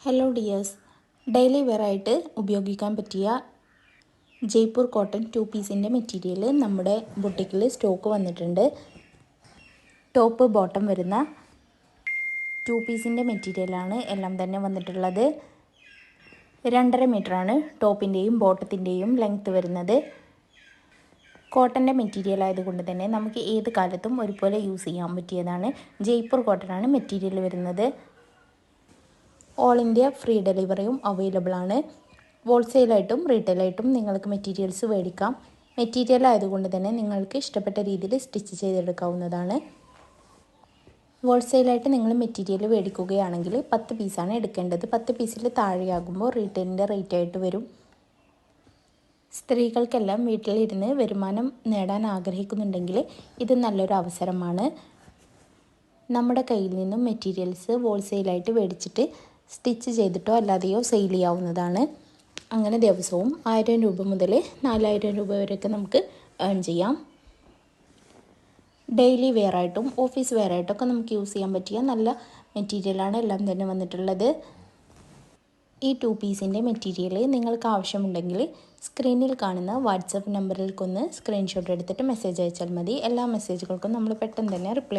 Hello dears, daily വെയറായിട്ട് ഉപയോഗിക്കാൻ പറ്റിയ Jaipur cotton 2 പീസിൻ്റെ മെറ്റീരിയൽ നമ്മുടെ ബുട്ടിക്കിൽ സ്റ്റോക്ക് വന്നിട്ടുണ്ട്. ടോപ്പ് ബോട്ടം വരുന്ന 2 പീസിൻ്റെ മെറ്റീരിയലാണ് എല്ലാം തന്നെ വന്നിട്ടുള്ളത്. 2.5 മീറ്ററാണ് ടോപ്പിൻ്റെയും ബോട്ടത്തിൻ്റെയും ലെങ്ത്ത് വരുന്നത്. കോട്ടൻ്റെ മെറ്റീരിയൽ ആയതുകൊണ്ട് തന്നെ നമുക്ക് ഏത് കാലത്തും ഒരുപോലെ യൂസ് ചെയ്യാൻ പറ്റിയതാണ്. ജയ്പൂർ കോട്ടനാണ് മെറ്റീരിയൽ വരുന്നത്. ഓൾ ഇന്ത്യ ഫ്രീ ഡെലിവറിയും അവൈലബിൾ ആണ്. ഹോൾസെയിലായിട്ടും റീറ്റെയിലായിട്ടും നിങ്ങൾക്ക് മെറ്റീരിയൽസ് മേടിക്കാം. മെറ്റീരിയൽ ആയതുകൊണ്ട് തന്നെ നിങ്ങൾക്ക് ഇഷ്ടപ്പെട്ട രീതിയിൽ സ്റ്റിച്ച് ചെയ്തെടുക്കാവുന്നതാണ്. ഹോൾസെയിലായിട്ട് നിങ്ങൾ മെറ്റീരിയൽ മേടിക്കുകയാണെങ്കിൽ 10 പീസാണ് എടുക്കേണ്ടത്. 10 പീസിൽ താഴെയാകുമ്പോൾ റീറ്റെയിലിൻ്റെ റേറ്റ് ആയിട്ട് വരും. സ്ത്രീകൾക്കെല്ലാം വീട്ടിലിരുന്ന് വരുമാനം നേടാൻ ആഗ്രഹിക്കുന്നുണ്ടെങ്കിൽ ഇത് നല്ലൊരു അവസരമാണ്. നമ്മുടെ കയ്യിൽ നിന്നും മെറ്റീരിയൽസ് ഹോൾസെയിലായിട്ട് മേടിച്ചിട്ട് സ്റ്റിച്ച് ചെയ്തിട്ടോ അല്ലാതെയോ സെയിൽ ചെയ്യാവുന്നതാണ്. അങ്ങനെ ദിവസവും 1000 രൂപ മുതൽ 4000 രൂപ വരെയൊക്കെ നമുക്ക് ഏൺ ചെയ്യാം. ഡെയിലി വെയറായിട്ടും ഓഫീസ് വെയറായിട്ടൊക്കെ നമുക്ക് യൂസ് ചെയ്യാൻ പറ്റിയ നല്ല മെറ്റീരിയലാണ് എല്ലാം തന്നെ വന്നിട്ടുള്ളത്. ഈ 2 പീസിൻ്റെ മെറ്റീരിയൽ നിങ്ങൾക്ക് ആവശ്യമുണ്ടെങ്കിൽ സ്ക്രീനിൽ കാണുന്ന വാട്സപ്പ് നമ്പറിലേക്കൊന്ന് സ്ക്രീൻഷോട്ട് എടുത്തിട്ട് മെസ്സേജ് അയച്ചാൽ മതി. എല്ലാ മെസ്സേജുകൾക്കും നമ്മൾ പെട്ടെന്ന് തന്നെ റിപ്ലൈ